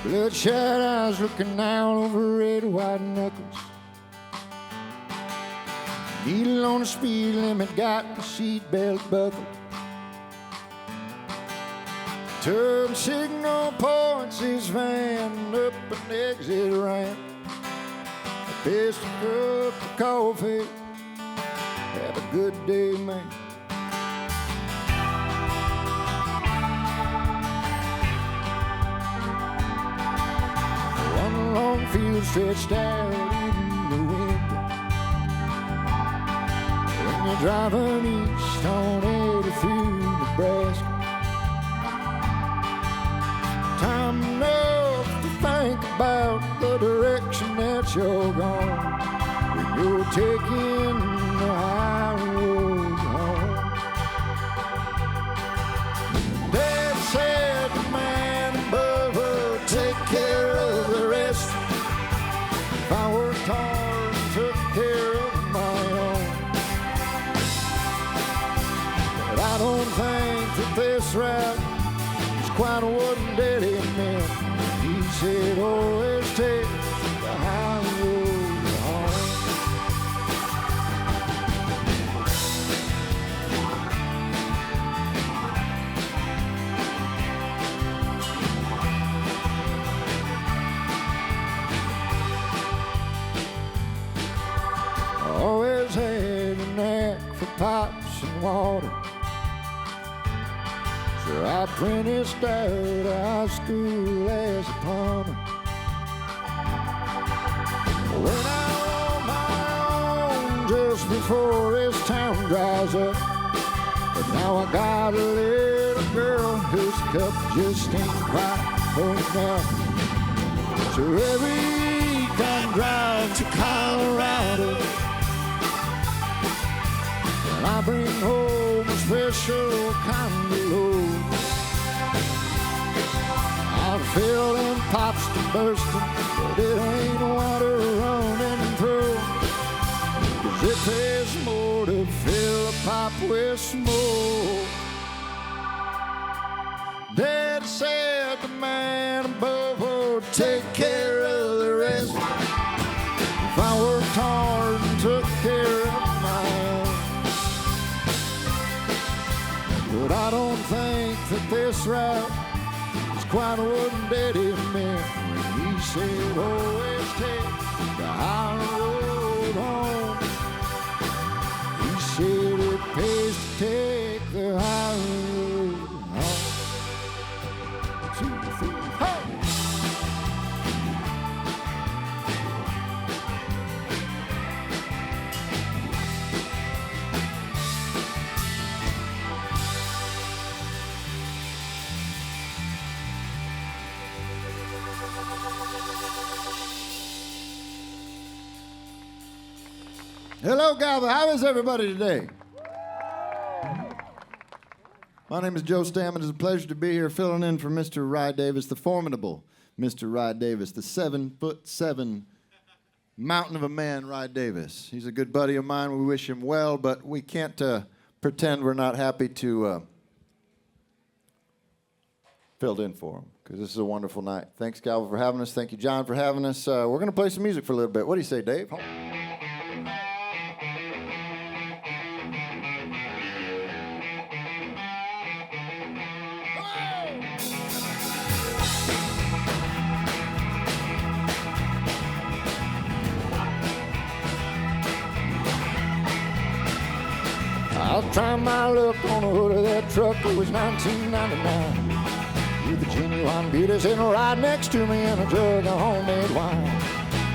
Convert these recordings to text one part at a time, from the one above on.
Bloodshot eyes looking down over red white knuckles. Needle on the speed limit, got the seatbelt buckled. Turn signal points his van up an exit ramp. I pissed a cup of coffee. Have a good day, man. One long field stretched out in the wind. When you're driving east on 80 through Nebraska, time enough to think about the direction that you're going when you're taking the high road home. Dad said the man above would take care of the rest. If I worked hard and took care of my own. But I don't think that this route is quite what Daddy meant. He said always take the high road home. Always had a knack for pipes and water. So I apprenticed out of high school as a plumber. When I on my own just before this town dries up. But now I got a little girl whose cup just ain't quite full enough. So every week I drive to Colorado. And I bring home a special kind of load. I've filled them pipes to bursting, but it ain't water running through. 'Cause it pays more to fill a pipe with smoke. Dad said the man above would take care of the rest. If I worked hard and took care of my own. But I don't think that this route is quite what Daddy meant when he said always take the high road home. He said it pays to take the high road home. 2, 3, hey! Hello, Galva. How is everybody today? My name is Joe Stamm, and it's a pleasure to be here filling in for Mr. Rye Davis, the formidable Mr. Rye Davis, the 7'7" mountain of a man, Rye Davis. He's a good buddy of mine. We wish him well, but we can't pretend we're not happy to fill in for him, because this is a wonderful night. Thanks, Galva, for having us. Thank you, John, for having us. We're going to play some music for a little bit. What do you say, Dave? I was trying my luck on the hood of that truck. It was 1999. With the genuine beauty sitting right next to me and a jug of homemade wine.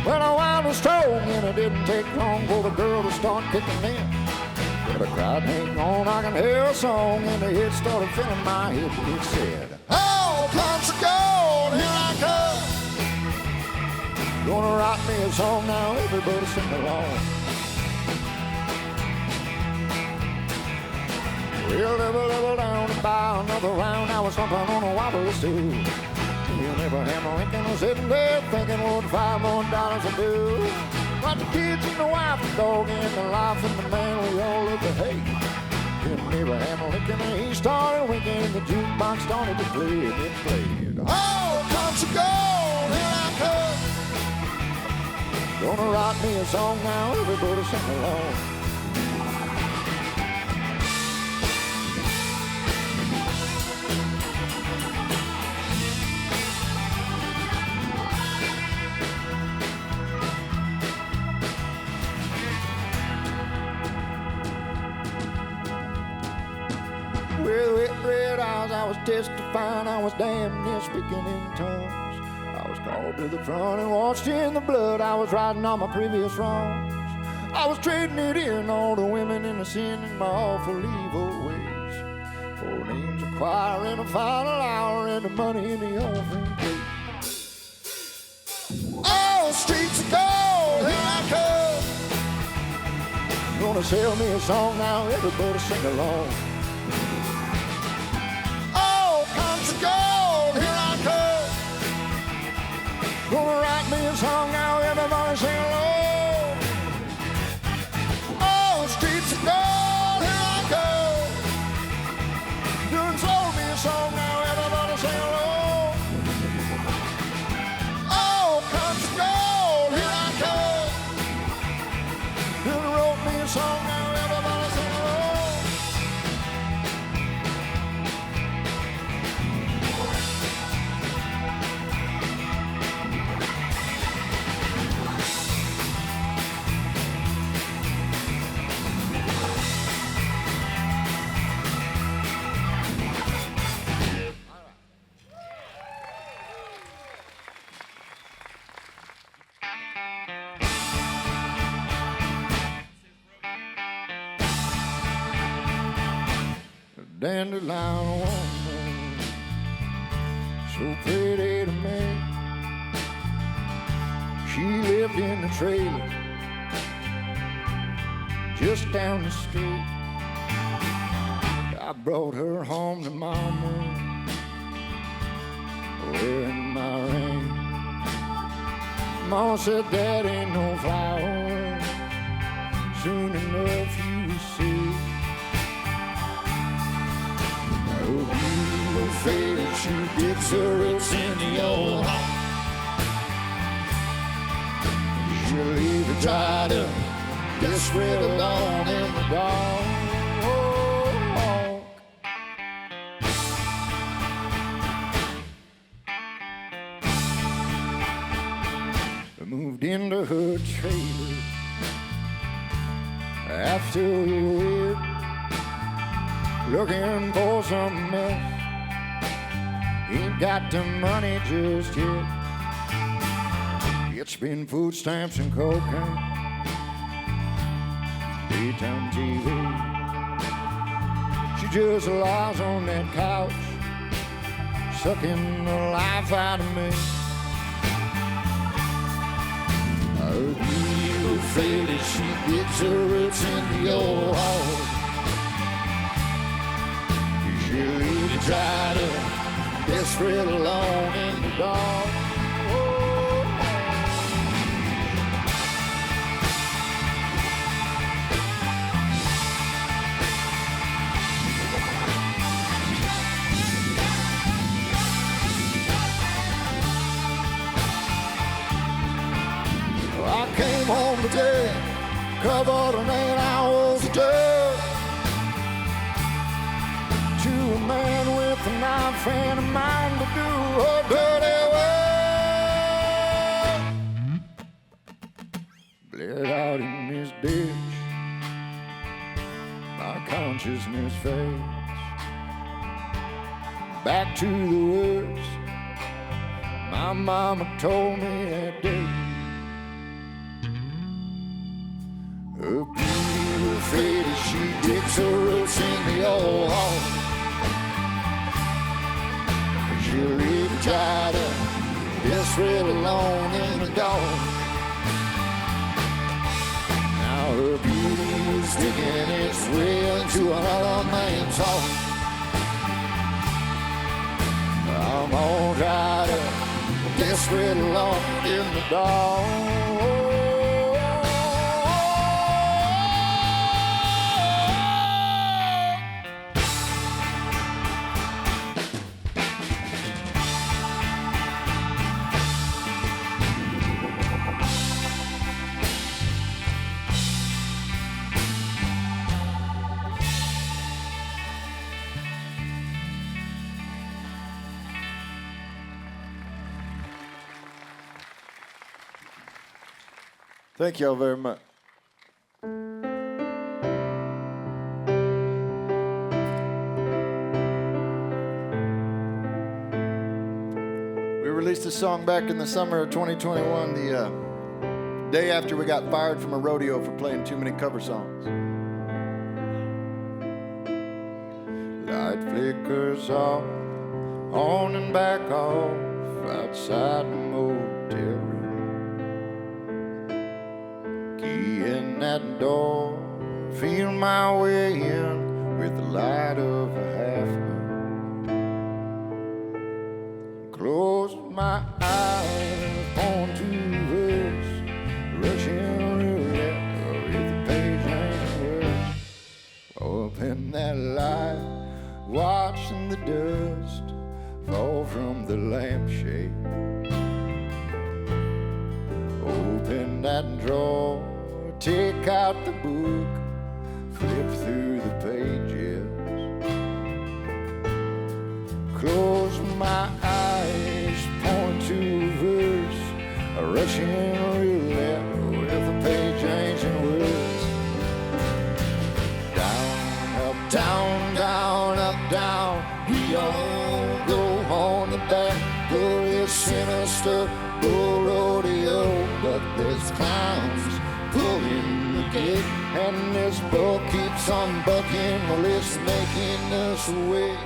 Well, I wound was strong and it didn't take long for the girl to start kicking in. But I cried, hang on, I can hear a song, and the hit started filling my head. It said, oh, country gold, here I come. Gonna write me a song now, everybody sing along. We'll level down and buy another round. I was thumping on a wobbly stool. Abraham Lincoln was sitting there thinking what $5 more would do. But the kids and the wife, the dog, and the life and the man, we all loved to hate. Then Abraham Lincoln, he started winking, and the jukebox started to play, and it played. Oh, country gold, Gonna write me a song now, everybody sing along. With red eyes I was testifying, I was damn near speaking in tongues. I was called to the front and washed in the blood. I was writing on my previous wrongs. I was trading it in, all the women in the sin and my awful evil ways. 4 names of choir in the final hour and the money in the offering plate. Oh, streets of gold, here I come. Gonna sell me a song now, everybody sing along. Gonna write me a song now, everybody sing along. Oh, streets of gold, here I go. Done sold me a song now, everybody sing along. Oh, country gold, here I go. Done wrote me a song now, everybody sing along. Dandelion woman, so pretty to me. She lived in the trailer just down the street. I brought her home to mama, wearing my ring. Mama said that ain't no flower, soon enough you will see. Oh, faded, she digs her roots in the old home. She'll leave it dried up, desperate alone in the dark. I moved into her trailer after we were looking for something else. Ain't got the money just yet. It's been food stamps and cocaine, daytime TV. She just lies on that couch, sucking the life out of me. Oh, you faded, she gets her roots in the old hall. She'll leave it dried up, desperate alone in the dark. I came home today, covered in 8 hours of dirt. To a man with a knife and a mind to do her dirty work. Bled out in this ditch, my consciousness fades back to the words my mama told me that day. Her beautiful faded, she digs her roots in the old home. She'll leave it dried up, desperate alone in the dark. Now her beauty is digging its way into another man's heart. I'm all dried up, desperate alone in the dark. Thank y'all very much. We released this song back in the summer of 2021, the day after we got fired from a rodeo for playing too many cover songs. Light flickers off, on and back off, outside the motel room. Key in that door, feel my way in with the light of a half moon. Close my eyes, on to verse, rushing roulette with the page and words. Open that light, watching the dust fall from the lampshade. Open that drawer, take out the book, flip through the pages. Close my eyes, point to verse, a rushing roulette with the page ancient words. Down, up, down, down, up, down. We all go on the back of this sinister bull rodeo, but there's clowns pulling the gate, and this bull keeps on bucking, well, it's making us wait.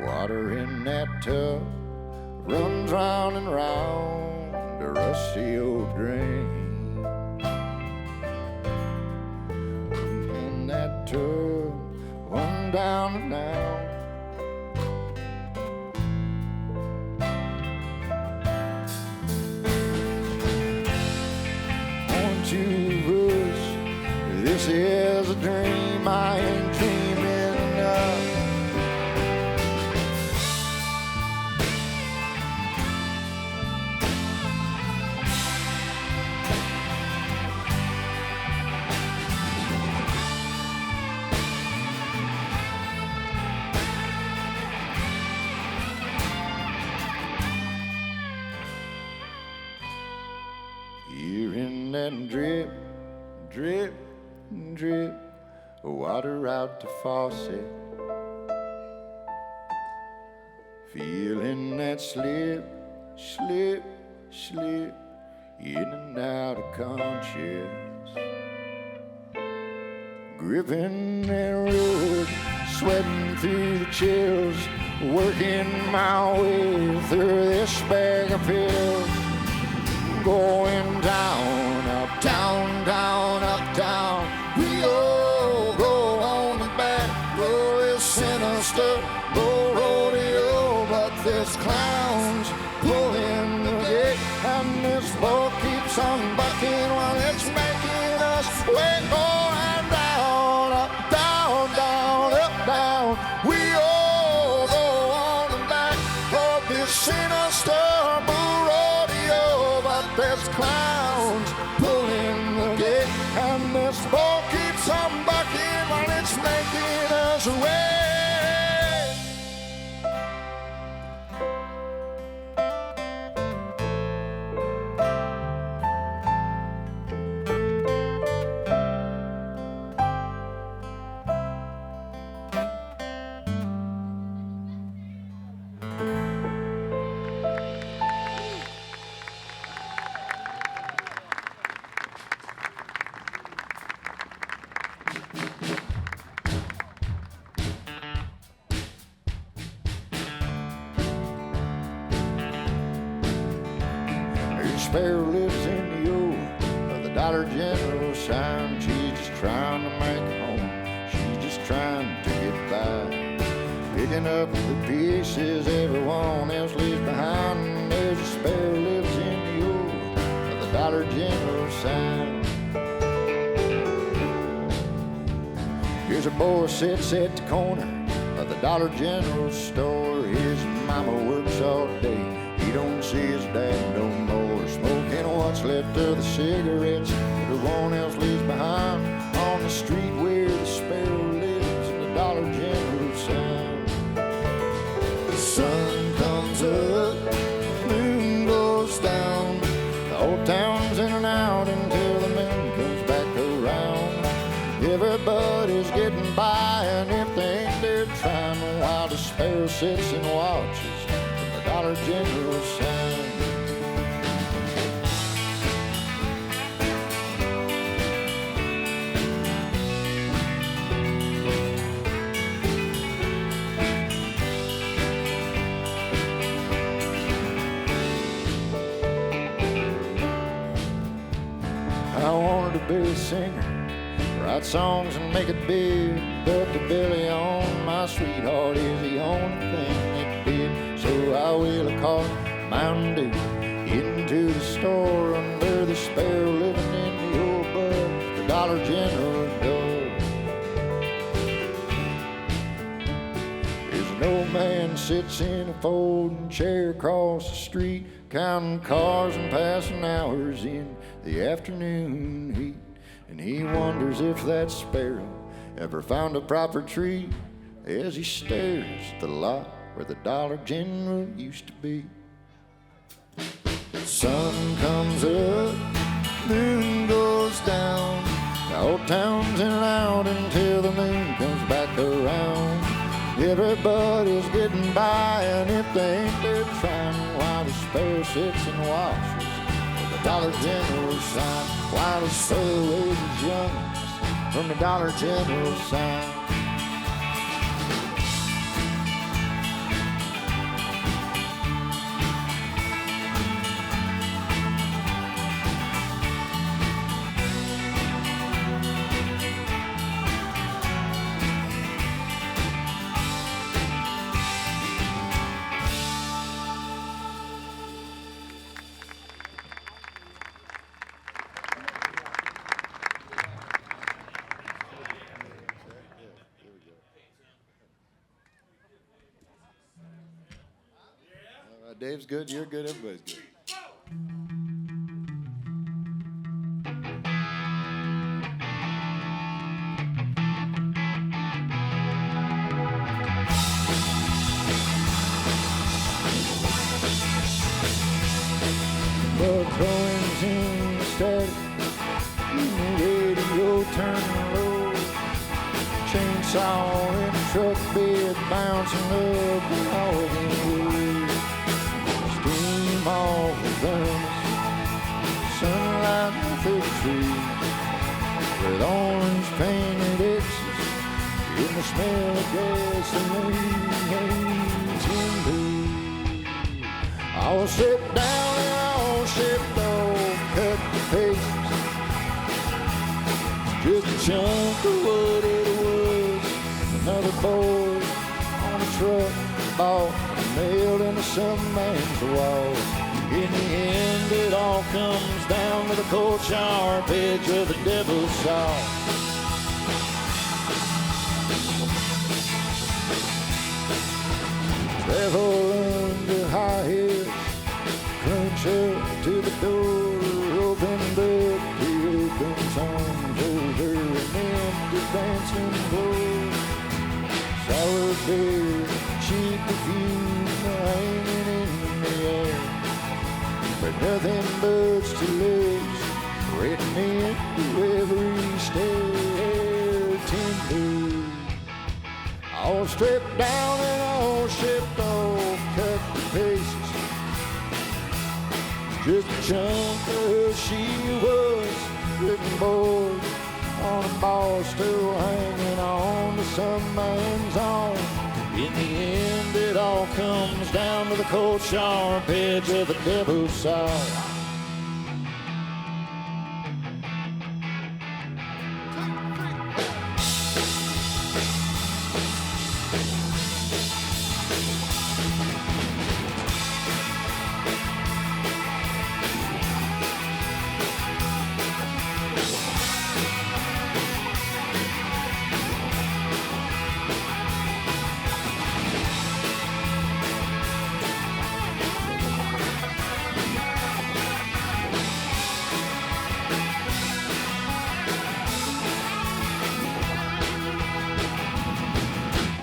Water in that tub runs round and round the rusty old drain. In that tub, one down and down. On to verse, this is a dream I ain't dreaming of. Hearing that drip, drip, drip, water out the faucet. Feeling that slip, slip, slip, in and out of conscience. Gripping that road, sweating through the chills, working my way through this bag of pills. Going down, up, down, down, up, down. We all go on the back of this sinister bull rodeo, but there's clowns pulling the gate, and this bull keeps on bucking while it's making us wait. Going down, up, down, down, up, down. We all go on the back of this sinister bull rodeo, but there's clowns pulling the gate, and this bull keeps on bucking while it's making us wait. Sparrow lives in the O of the Dollar General sign. She's just trying to make it home. She's just trying to get by, picking up the pieces everyone else leaves behind. There's a sparrow lives in the O of the Dollar General sign. Here's a boy sits at the corner of the Dollar General store. His mama works all day, he don't see his dad no more. Smoking what's left of the cigarettes that everyone else leaves behind on the street where the sparrow lives in the Dollar General sign. The sun comes up, moon goes down, the whole town sits and watches from the Dollar General sign. I wanted to be a singer, write songs and make it big, but the belly on my sweetheart is the only thing that did. So I wheel a car, Mountain Dew, into the store under the sparrow living in the old bud, the Dollar General door. There's an old man sits in a folding chair across the street, counting cars and passing hours in the afternoon heat. And he wonders if that sparrow ever found a proper tree as he stares at the lot where the Dollar General used to be. Sun comes up, moon goes down, the whole town's in and out until the moon comes back around. Everybody's getting by, and if they ain't, they're trying, while the sparrow sits and watches the Dollar General sign, while the sparrow waves young from the Dollar General sign. Dave's good, you're good, everybody's good. But Cohen's in static, the radio turning low, chainsaw in the truck bed bouncing up the hallway. Off the furnace, sunlight through the trees, with orange painted X's in the smell of gasoline. I will sit down and I'll shift off, cut the paces, just a chunk of what it was. Another boy on a truck bought, nailed into some man's wall. In the end, it all comes down to the cold sharp edge of the devil's saw. Travel under high heels, crunch up to the door, open up the open arms over an empty dancing floor. Sour beer, cheap perfume hanging in the air, but nothing but stilettos written into every stair. Timber, all stripped down and all shipped off, cut to pieces. Just a chunk of who she was, written board on a bar stool hanging on to some man's arm. In the end, it all comes down to the cold sharp edge of the devil's saw.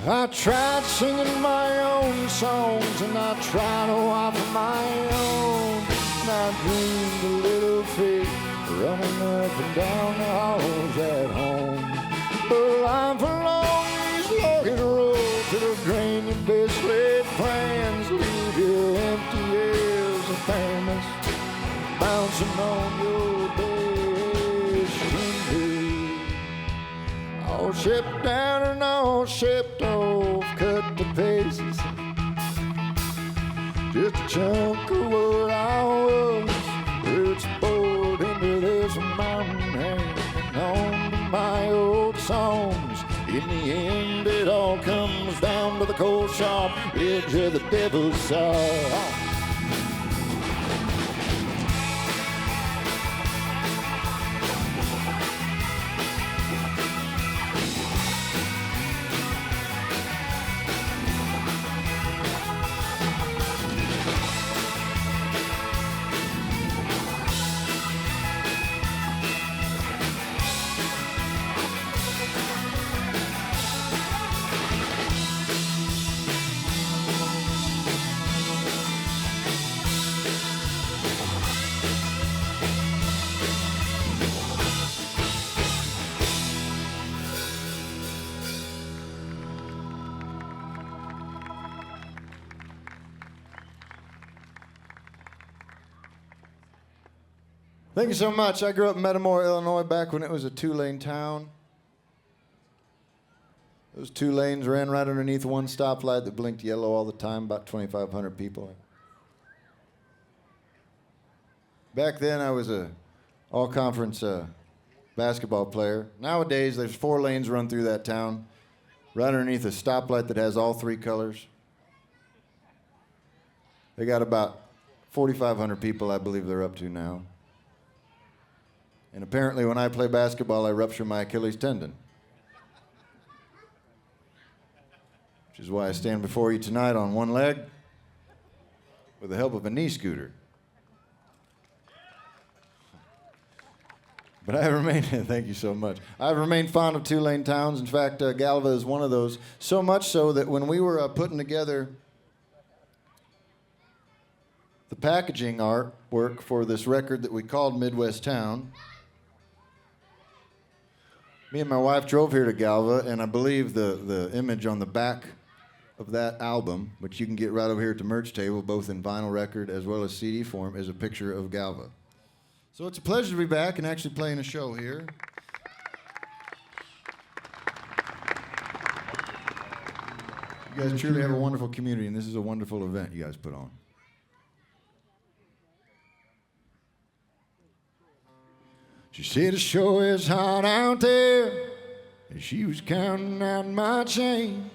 I tried singing my own songs, and I tried to offer my own. And I dreamed a little fate running up and down the halls at home. But I'm along these longing roads to the grain and best way dancing on your destiny. All shipped down and all shipped off, cut to pieces. Just a chunk of what I was. It's poured into this mountain, hanging on to my old songs. In the end, it all comes down to the cold, sharp edge of the devil's saw. Thank you so much. I grew up in Metamora, Illinois, back when it was a two-lane town. Those 2 lanes ran right underneath one stoplight that blinked yellow all the time, about 2,500 people. Back then, I was a all-conference basketball player. Nowadays, there's 4 lanes run through that town, right underneath a stoplight that has all 3 colors. They got about 4,500 people, I believe they're up to now. And apparently when I play basketball, I rupture my Achilles tendon. Which is why I stand before you tonight on one leg with the help of a knee scooter. But I remain, thank you so much. I've remained fond of 2-lane towns. In fact, Galva is one of those. So much so that when we were putting together the packaging artwork for this record that we called Midwest Town, me and my wife drove here to Galva, and I believe the image on the back of that album, which you can get right over here at the merch table, both in vinyl record as well as CD form, is a picture of Galva. So it's a pleasure to be back and actually playing a show here. You guys truly have a wonderful community, and this is a wonderful event you guys put on. She said the show is hot out there, and she was counting out my change.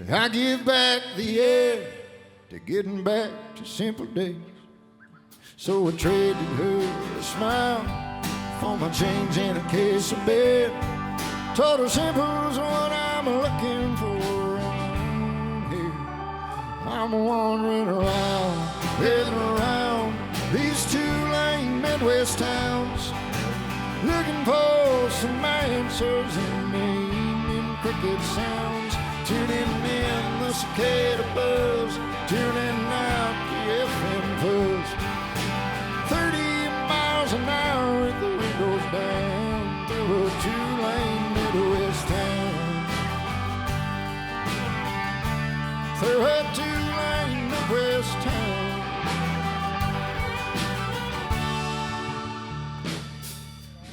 I give back the air to getting back to simple days. So I traded her a smile for my change and a case of beer. Told her simple's what I'm looking for around here. I'm wandering around, heading around these 2-lane Midwest towns, looking for some answers in naming cricket sounds. Tuning in the cicada buzz, tuning out the FM buzz. 30 miles an hour the windows down through a 2-lane Midwest town. Through a 2-lane Midwest town.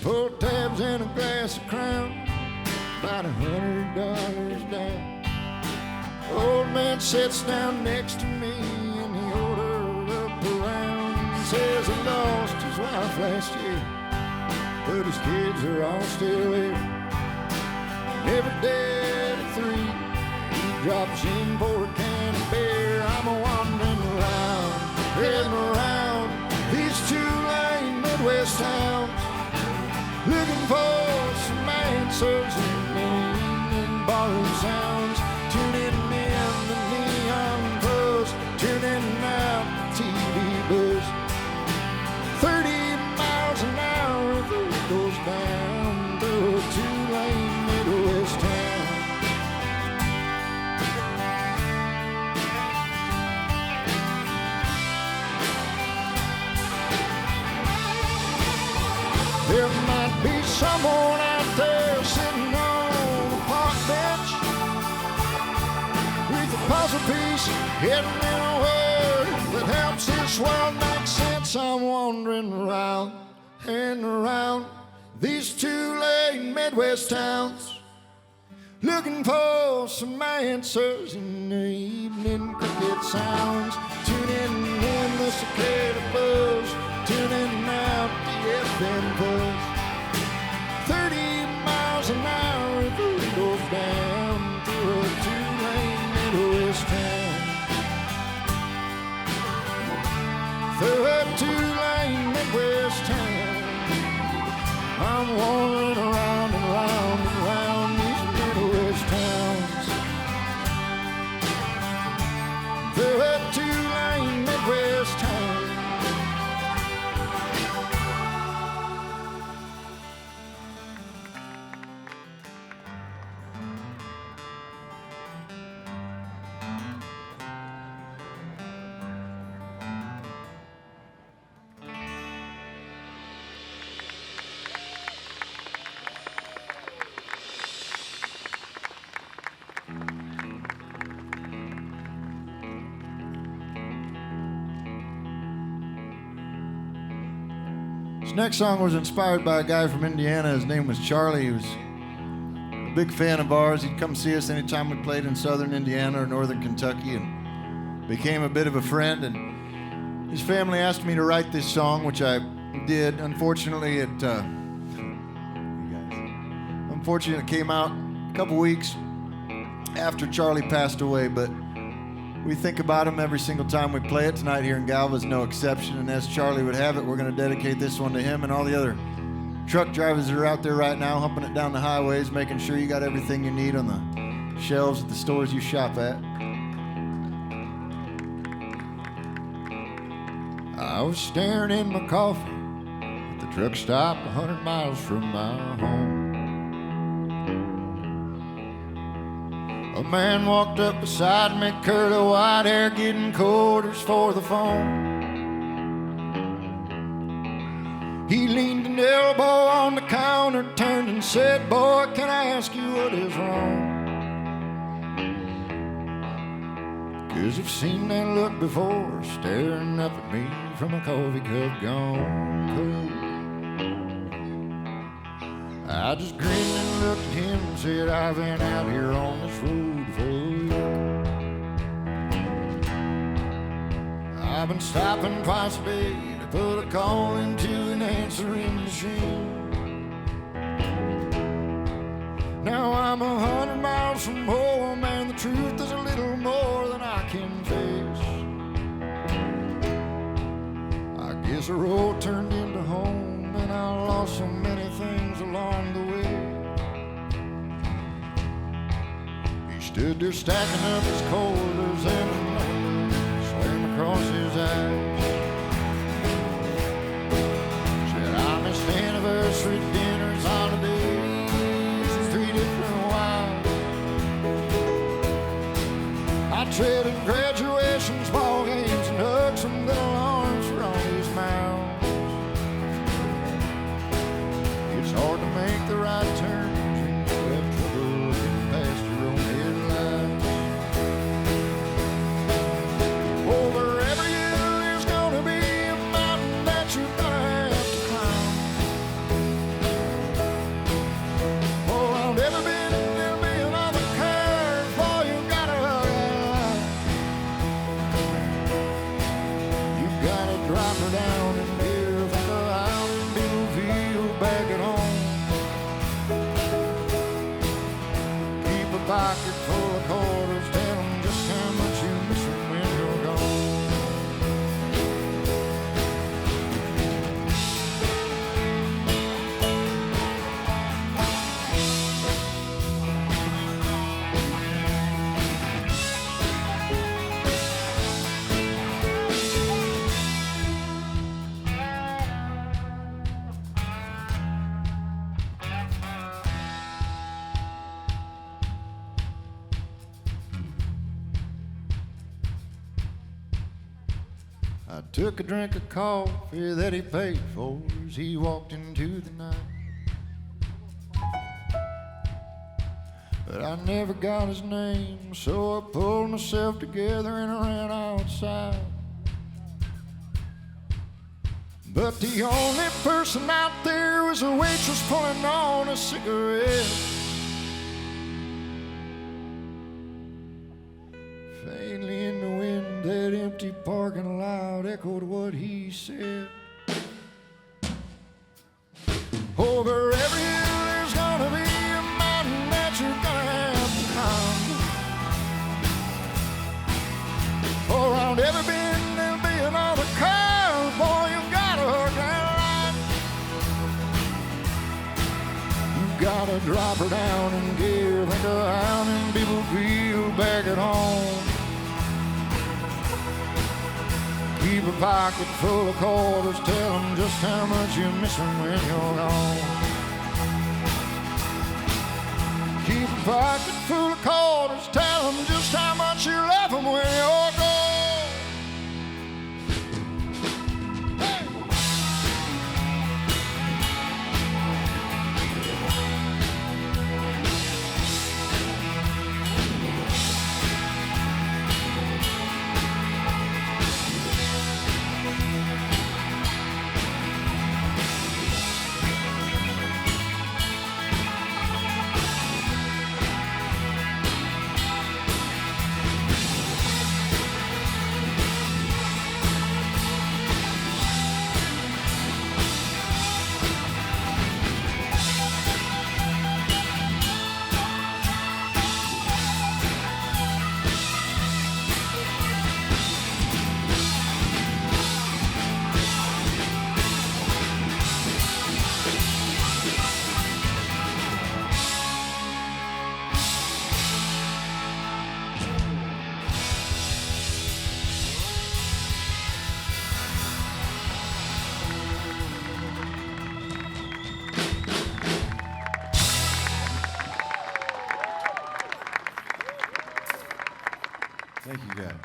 Pull tabs and a glass of Crown, about $100 down. Old man sits down next to me and he ordered up a round. Says he lost his wife last year, but his kids are all still here. And every day at 3, he drops in for a can of beer. I'm wandering around, heading around these 2-lane Midwest towns, looking for some answers in naming borrowed sounds. Tuning in the neon post, tuning out the TV buzz. 30 miles an hour the windows down through a 2-lane Midwest town. There might be someone out there sitting on a park bench with a puzzle piece hidden in a word that helps this world make sense. nights I'm wandering around and around these two-lane Midwest towns, looking for some answers in the evening cricket sounds. Tuning in the cicada buzz, tuning out the FM buzz. 30 miles an hour if it goes down through a two-lane Midwest town. Through a two-lane Midwest town, I'm wandering around and round and round these Midwest towns. Through a two-lane Midwest town. This next song was inspired by a guy from Indiana. His name was Charlie. He was a big fan of ours. He'd come see us anytime we played in southern Indiana or northern Kentucky and became a bit of a friend. And his family asked me to write this song, which I did. Unfortunately, it came out a couple weeks after Charlie passed away, but we think about him every single time we play it. Tonight here in Galva is no exception, and as Charlie would have it, we're going to dedicate this one to him and all the other truck drivers that are out there right now humping it down the highways, making sure you got everything you need on the shelves at the stores you shop at. I was staring in my coffee at the truck stop 100 miles from my home. A man walked up beside me, curly white hair, getting quarters for the phone. He leaned an elbow on the counter, turned and said, "Boy, can I ask you what is wrong? 'Cause I've seen that look before, staring up at me from a coffee cup gone cold." I just grinned and looked at him and said, "I've been out here on this road for a week. I've been stopping twice a day to put a call into an answering machine. Now I'm 100 miles from home, and the truth is a little more than I can face. I guess the road turned into home, and I lost so many things along the way." He stood there stacking up his quarters and the numbers swam across his eyes. Said, "I missed anniversary dinners, holidays, and 3 different wives. I traded graduations, ball games, and hugs from little arms for all these miles. It's hard to make the right turn when you have trouble looking past your own headlights. Over every hill there's gonna be a mountain that you're gonna have to climb. Oh, I'll never be, there'll be another curve, boy, you gotta hug that line. You gotta drop her down and give her out and be revealed back at home. Pocket full of quarters, tell them just how much you miss them when you're gone." I took a drink of coffee that he paid for as he walked into the night. But I never got his name, so I pulled myself together and I ran outside. But the only person out there was a waitress pulling on a cigarette. Faintly in the wind, that empty parking lot echoed what he said. Over every hill there's gonna be a mountain that you're gonna have to climb. Around every bend there'll be another curve, boy, you gotta hug that line. You gotta drop her down in gear, think of how many people feel back at home. Keep a pocket full of quarters, tell them just how much you miss them when you're gone. Keep a pocket full of quarters, tell them just how much you love them when you're gone. Thank you, guys.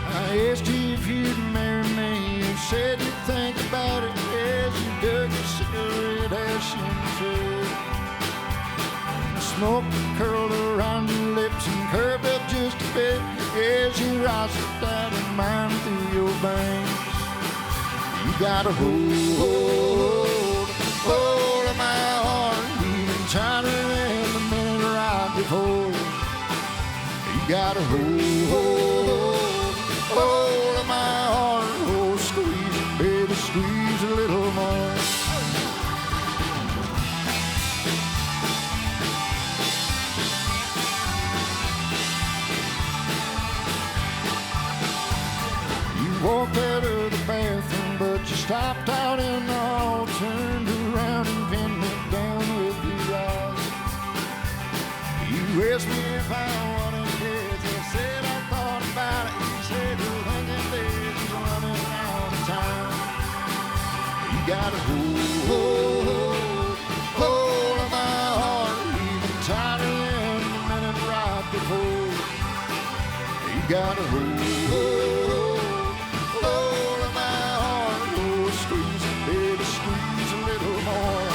I asked you if you'd marry me. You said you'd think about it as you dug your cigarette ash in the trail. The smoke curled around your lips and curved up just a bit as your eyes looked out of mine through your veins. You got a hold of my heart, even tighter than the minute right before. You got a hold of my heart, oh squeeze it, baby, squeeze a little more. Walked out of the bathroom, but you stopped out in the hall, turned around and pinned me down with your eyes. You asked me if I wanted kids. I said I thought about it. You said you're thinking this is running out of time. You got a hold of my heart, even tighter than the minute right before. You got a hold of my heart, oh squeeze it, baby, squeeze a little more.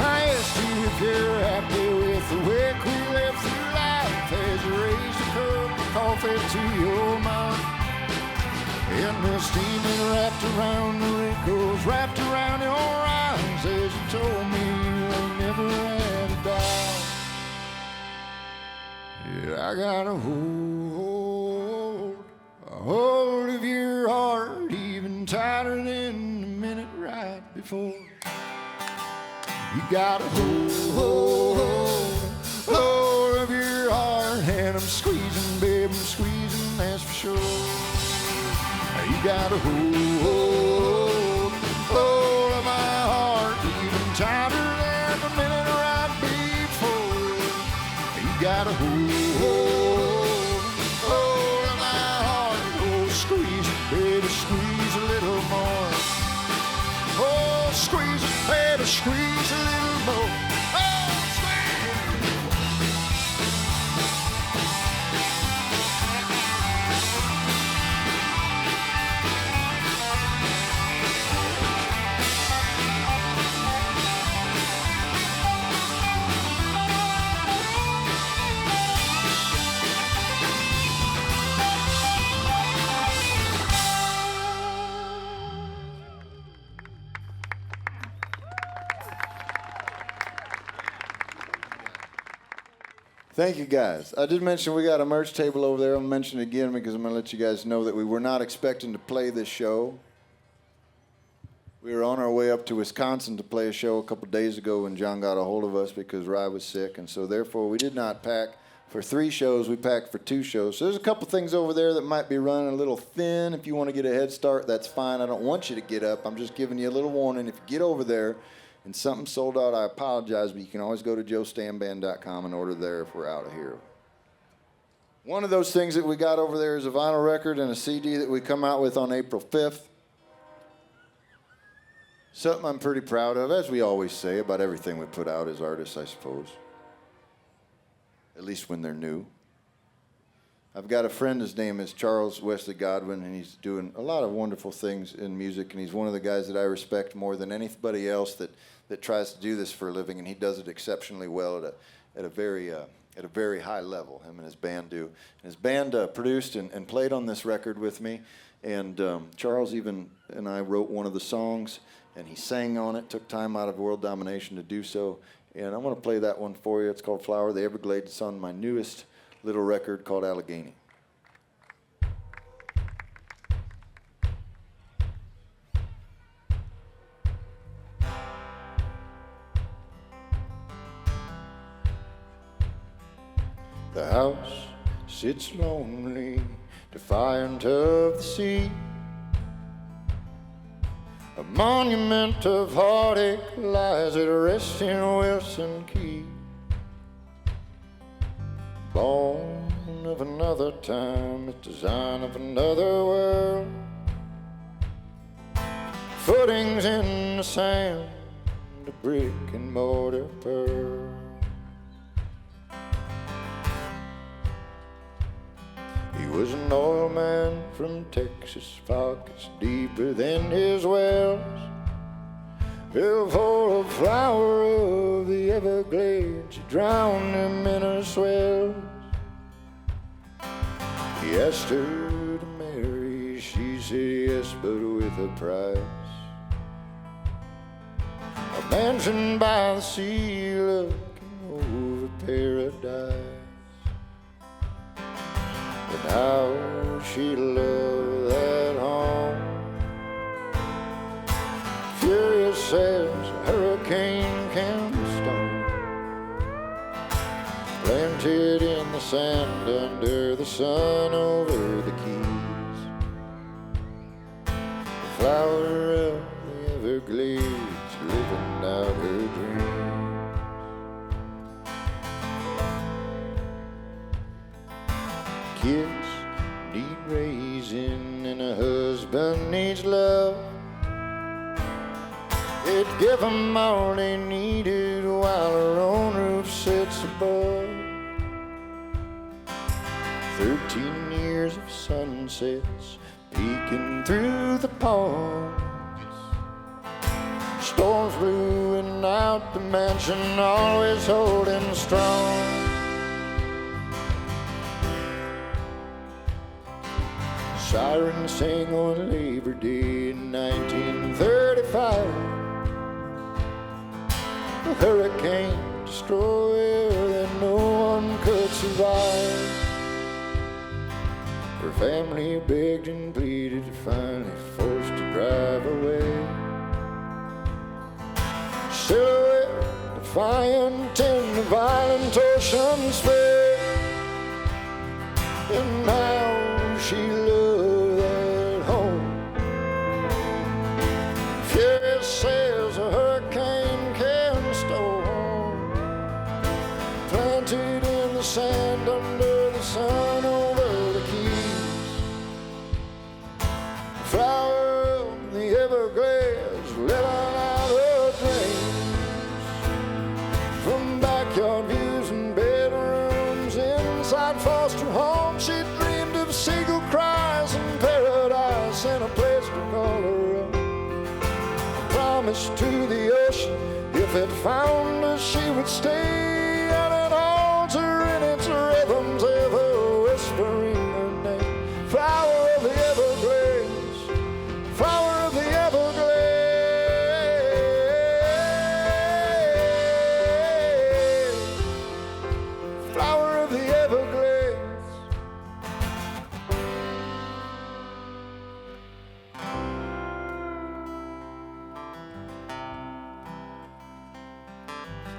I asked you if you're happy with the way we live through life as you raised a cup of coffee to your mouth. And the steam that wrapped around the wrinkles, wrapped around your eyes as you told me you ain't never had a doubt. Yeah, I got a hold of your heart, even tighter than the minute right before. You got a hold of your heart, and I'm squeezing, babe, I'm squeezing, that's for sure. You got a hold of my heart, even tighter than the minute right before. You got a hold squeeze a little more. Oh, squeeze! Thank you, guys. I did mention we got a merch table over there. I'll mention it again because I'm going to let you guys know that we were not expecting to play this show. We were on our way up to Wisconsin to play a show a couple days ago when John got a hold of us because Rye was sick, and so therefore we did not pack for 3 shows. We packed for 2 shows. So there's a couple things over there that might be running a little thin. If you want to get a head start, that's fine. I don't want you to get up. I'm just giving you a little warning. If you get over there and something sold out, I apologize, but you can always go to joestammband.com and order there if we're out of here. One of those things that we got over there is a vinyl record and a CD that we come out with on April 5th. Something I'm pretty proud of, as we always say about everything we put out as artists, I suppose. At least when they're new. I've got a friend, his name is Charles Wesley Godwin, and he's doing a lot of wonderful things in music, and he's one of the guys that I respect more than anybody else that tries to do this for a living, and he does it exceptionally well at a very high level, him and his band do. And his band produced and played on this record with me, and Charles and I wrote one of the songs, and he sang on it, took time out of World Domination to do so, and I'm going to play that one for you. It's called Flower of the Everglades. It's on my newest little record called Allegheny. The house sits lonely, defiant of the sea. A monument of heartache lies at rest in Wilson Key. Born of another time, the design of another world. Footings in the sand, a brick and mortar pearl. He was an oil man from Texas, pockets deeper than his wells. Filled full of flower of the Everglades, he drowned him in her swells. He asked her to marry, she said yes, but with a price. A mansion by the sea looking over paradise. But how she loved that home. Furious as a hurricane can storm. Planted in the sand under the sun over the keys. The flower of the Everglades living out her dreams. Kids need raising and a husband needs love. It'd give them all they needed while her own roof sits above. 13 years of sunsets peeking through the palms. Storms blew in and out the mansion, always holding strong. Sirens sang on Labor Day in 1935. A hurricane destroyer that no one could survive. Her family begged and pleaded, finally forced to drive away. Silhouette defiant in the violent ocean spray. And now she loved that home. Furious sails a hurricane can storm. Planted in the sand under the sun over the keys. Flower of the Everglades living out her dreams. she dreamed of seagull cries and paradise and a place to call her own. Promised to the ocean if it found her she would stay, and it holds her in its rhythms, ever whispering her name. Flower of the Everglades, flower of the Everglades, flower of the Everglades.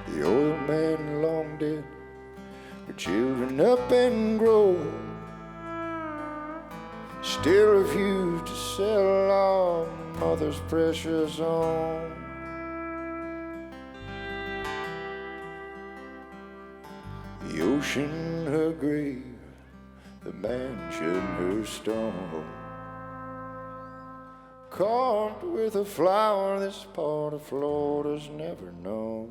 The old man long dead, her children up and grown, still refused to sell our mother's precious own. The ocean her grave, the mansion her stone, carved with a flower this part of Florida's never known.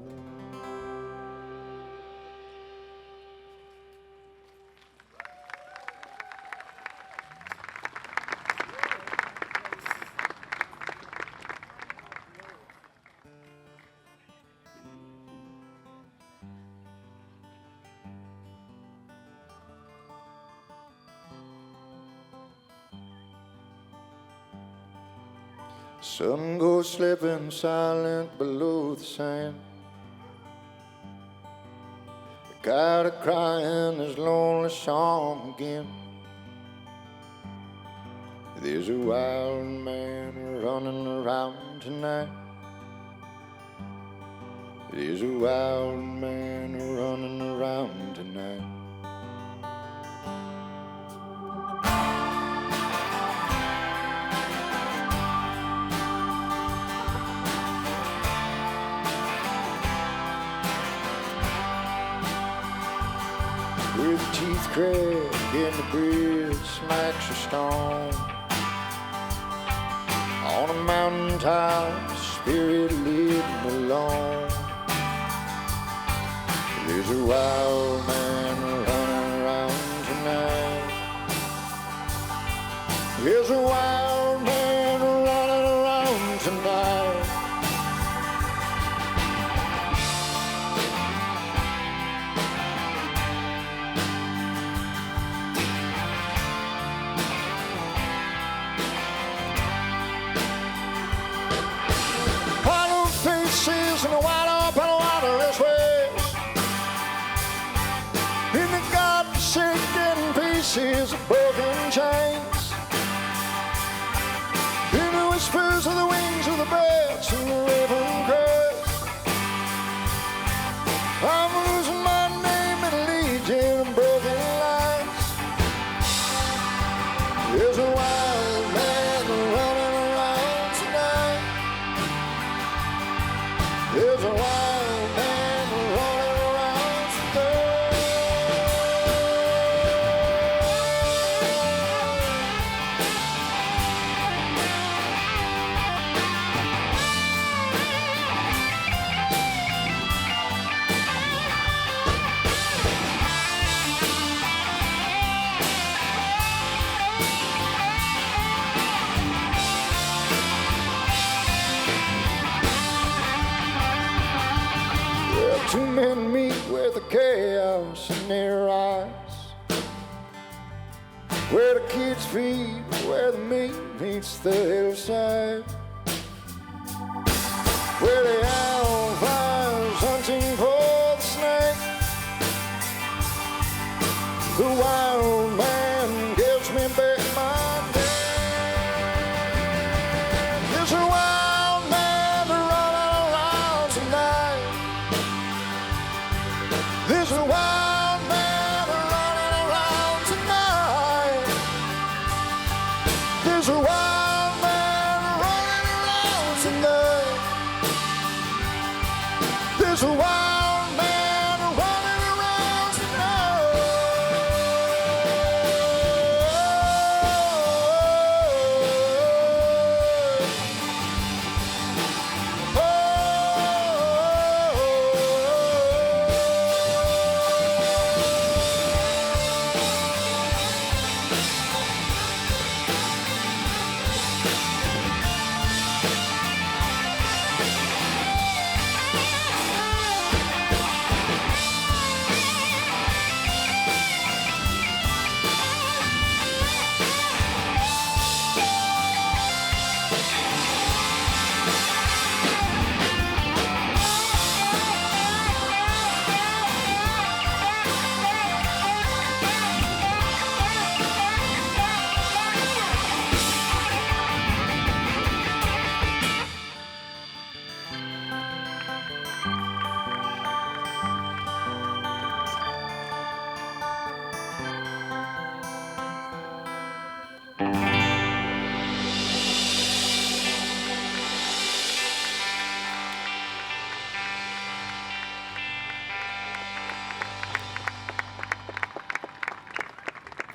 Sun goes slipping silent below the sand. The guide crying his lonely song again. There's a wild man running around tonight. There's a wild man running around tonight. With teeth cracked and the bridge smacks a stone. On a mountain top, spirit living alone. There's a wild man running around tonight. There's a wild man running around tonight. And a wide open waterless waves in the God-forsaken pieces of broken chains, in the whispers of the wings of the birds and the raven cries. I'm losing my name in a legion of broken lines. There's a wild man running around tonight. There's a wild man running around today. Two men meet with the chaos in their eyes, where the kids feed, where the meat meets the hillside, where the owl flies hunting for the snake. The wild man gives me back my day. There's a wild man running around tonight. There's a wild man running around tonight. There's a wild man running around tonight. There's a wild man running around tonight.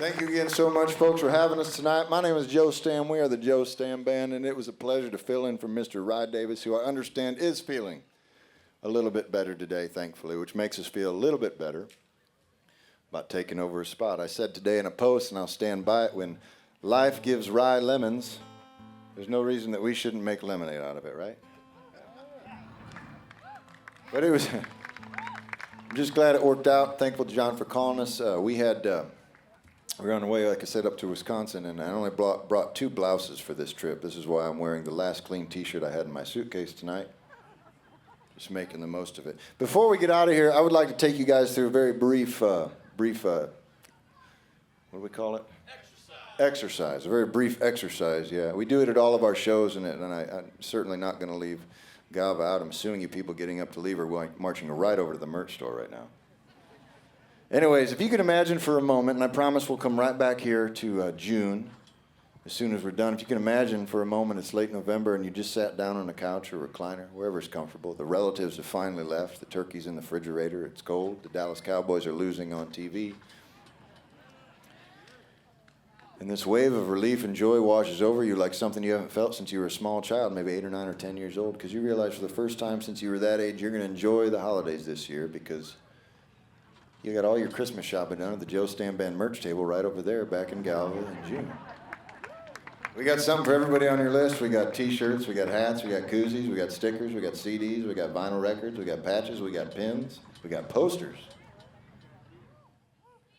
Thank you again so much, folks, for having us tonight. My name is Joe Stamm. We are the Joe Stamm Band, and it was a pleasure to fill in for Mr. Rod Davis, who I understand is feeling a little bit better today, thankfully, which makes us feel a little bit better about taking over his spot. I said today in a post, and I'll stand by it, when life gives rye lemons, there's no reason that we shouldn't make lemonade out of it, right? But it was, I'm just glad it worked out. Thankful to John for calling us. We were on the way, like I said, up to Wisconsin, and I only brought 2 blouses for this trip. This is why I'm wearing the last clean t-shirt I had in my suitcase tonight. Just making the most of it. Before we get out of here, I would like to take you guys through a very brief, what do we call it? Exercise. A very brief exercise, yeah. We do it at all of our shows, and I'm certainly not going to leave Galva out. I'm suing you people getting up to leave or marching right over to the merch store right now. Anyways, if you could imagine for a moment, and I promise we'll come right back here to June as soon as we're done. If you can imagine for a moment it's late November and you just sat down on a couch or recliner, wherever's comfortable. The relatives have finally left. The turkey's in the refrigerator. It's cold. The Dallas Cowboys are losing on TV. And this wave of relief and joy washes over you like something you haven't felt since you were a small child, maybe 8 or 9 or 10 years old, because you realize for the first time since you were that age, you're going to enjoy the holidays this year because you got all your Christmas shopping done at the Joe Stamm Band merch table right over there back in Galva in June. We got something for everybody on your list. We got t-shirts, we got hats, we got koozies, we got stickers, we got CDs, we got vinyl records, we got patches, we got pins, we got posters.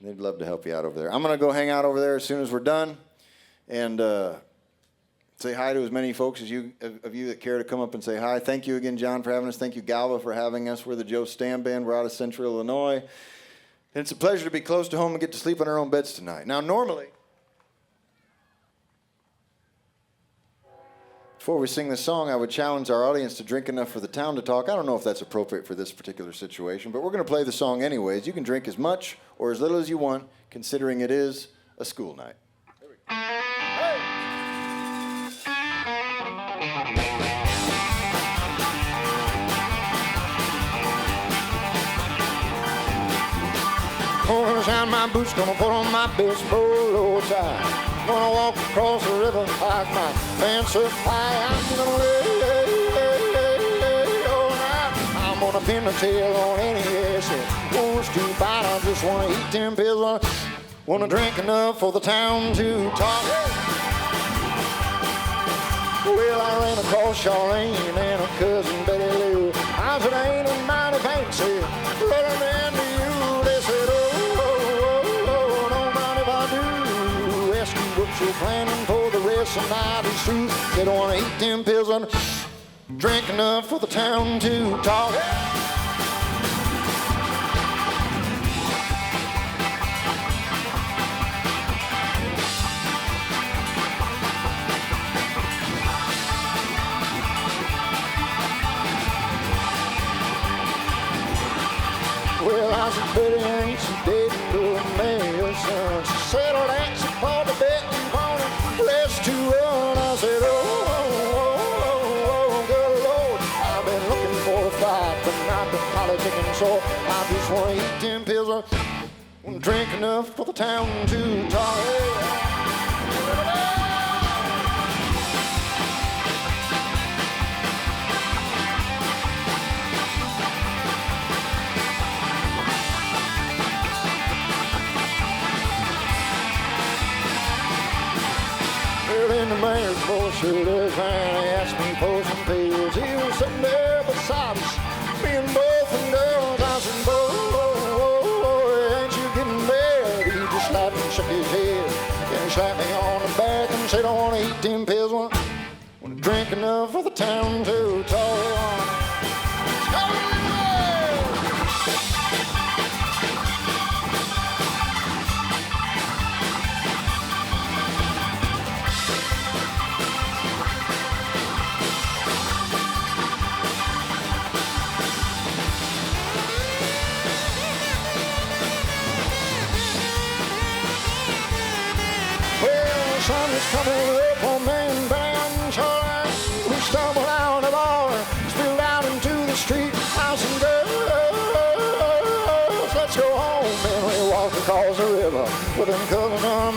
They'd love to help you out over there. I'm going to go hang out over there as soon as we're done and say hi to as many folks as you that care to come up and say hi. Thank you again, John, for having us. Thank you, Galva, for having us. We're the Joe Stamm Band. We're out of Central Illinois. And it's a pleasure to be close to home and get to sleep in our own beds tonight. Now, normally, before we sing this song, I would challenge our audience to drink enough for the town to talk. I don't know if that's appropriate for this particular situation, but we're going to play the song anyways. You can drink as much or as little as you want, considering it is a school night. Here we go. Hey! Gonna shine my boots, gonna put on my best polo tie. Gonna walk across the river like my fancy pie. I'm gonna lay all night. I'm gonna pin the tail on any ass that wants to bite. I just wanna eat 10 pills. Wanna drink enough for the town to talk. Well, I ran across Charlene and her cousin Betty Lou. I said, ain't a mighty fancy, but I'm into you. They said, you're planning for the rest of the night is through. They don't want to eat 10 pills and drink enough for the town to talk. Well, I said, Betty ain't she dating to a mayor son. She settled that, she bought the bet. Let's to run. I said, oh, good Lord. I've been looking for a fight, but not the politicking sort. I just want to eat 10 pills and drink enough for the town to talk. In the mayor's bullshit, his man asked me for some pills. He was sitting there beside us, me and both and girls. I said, boy, ain't you getting bad? He just laughed and shook his head. Then he slapped me on the back and said, I want to eat 10 pills. Want to drink enough for the town to talk. Sun is coming up on man bound Charlie. We stumbled out of bar, spilled out into the street. House and girls, let's go home. And we walked across the river with them cousins on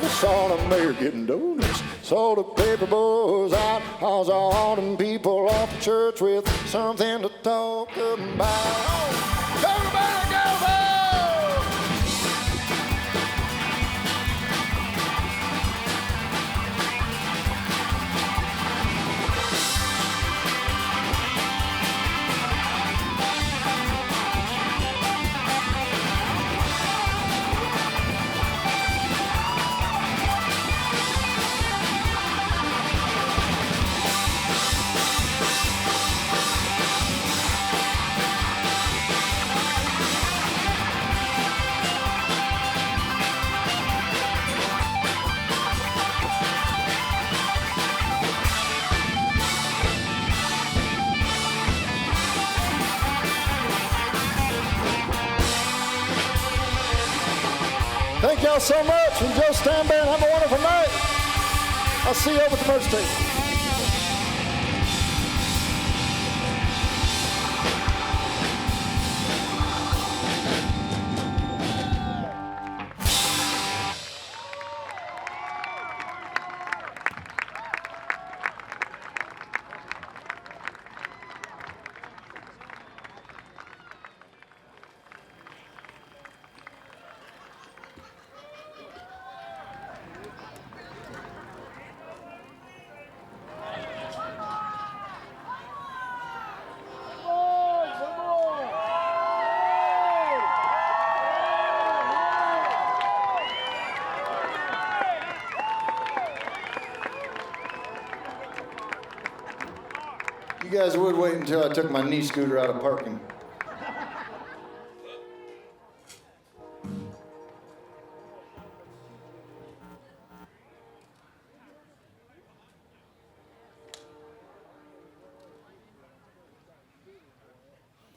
I saw them there getting donuts. Saw the paper boys out. I was all them people off to church with something to talk about. Talk about Galva! Thank y'all so much. And Joe Stamm Band, have a wonderful night. I'll see you over at the merch table. You guys would wait until I took my knee scooter out of parking.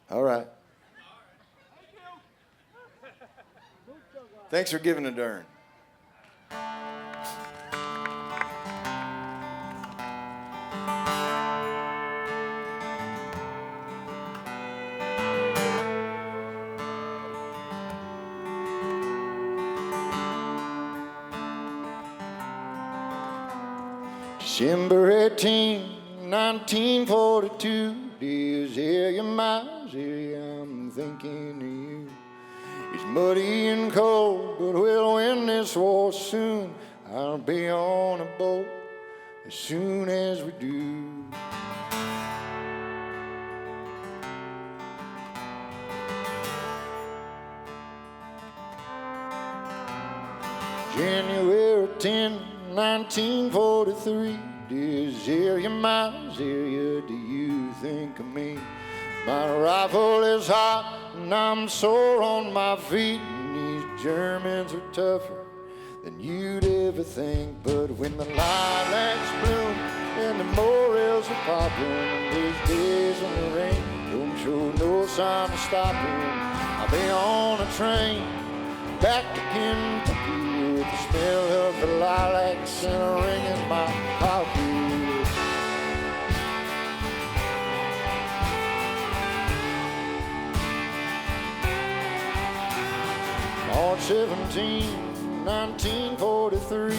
All right. Thanks for giving a darn. December 18, 1942, dear Zillia, my Zillia, I'm thinking of you. It's muddy and cold, but we'll win this war soon. I'll be on a boat as soon as we do. January 10, 1943, dear Zillia, my Zillia, do you think of me? My rifle is hot and I'm sore on my feet, and these Germans are tougher than you'd ever think. But when the lilacs bloom and the morels are popping, and these days when the rain don't show no sign of stopping, I'll be on a train back to Kentucky with the smell of the lilacs and a ring in my pocket. March 17, 1943,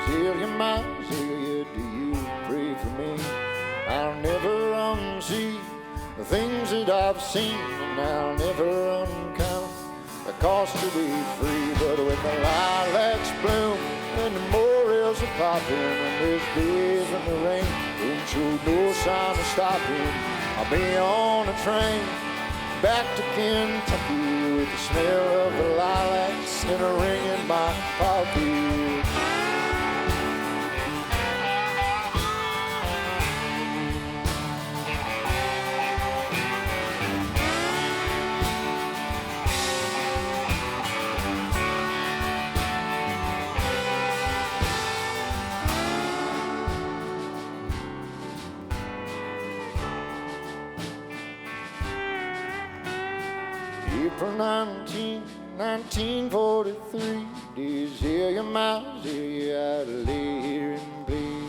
Zillia, my Zillia, do you pray for me? I'll never unsee the things that I've seen, and I'll never uncount the cost to be free. But when the lilacs bloom and the morels are popping, and there's days when the rain don't show no sign of stopping, I'll be on a train back to Kentucky with the smell of the lilacs and a ring in my pocket. April 19, 1943, dear Zillia, my Zillia, I'd lay here and bleed.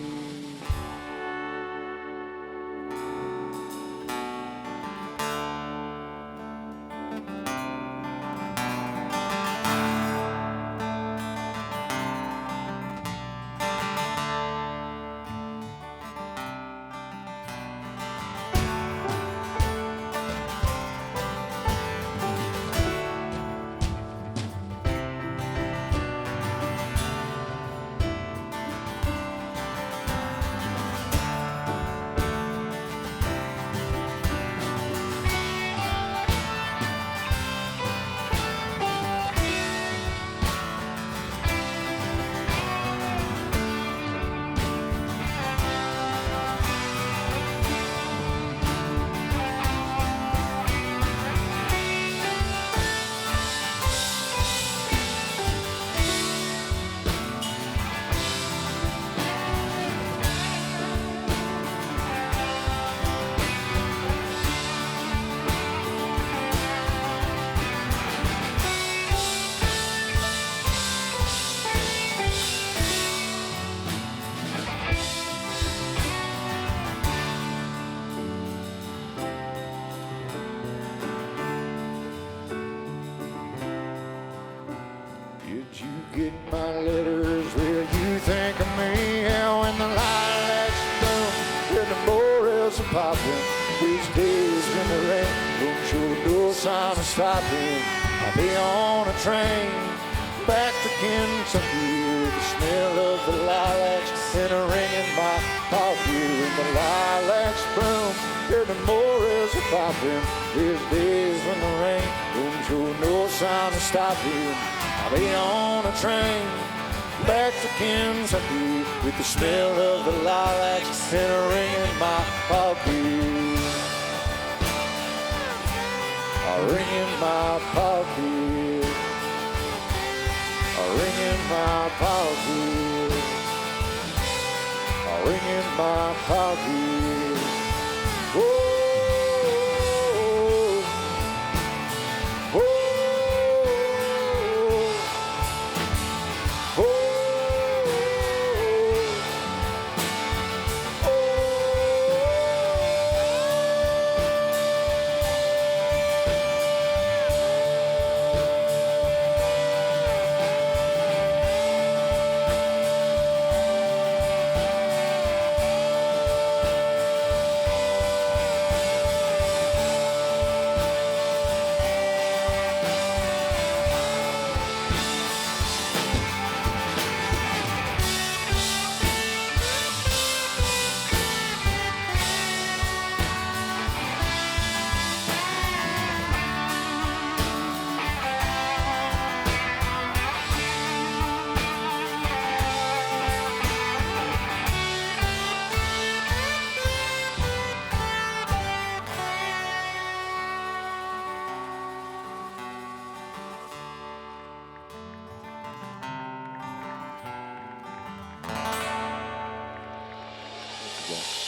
read my letters, will you think of me? Yeah, when the lilacs bloom and the morels are popping, these days when the rain don't show no sign of stopping, I'll be on a train back to Kentucky with the smell of the lilacs and a ring in my pocket. When the lilacs bloom and the morels are popping, there's days when the rain don't show no sign of stopping, I'll be on a train back to Kentucky with the smell of the lilacs and a ring in my pocket. A ring in my pocket. A ring in my pocket. A ring in my pocket. Whoa. Yeah.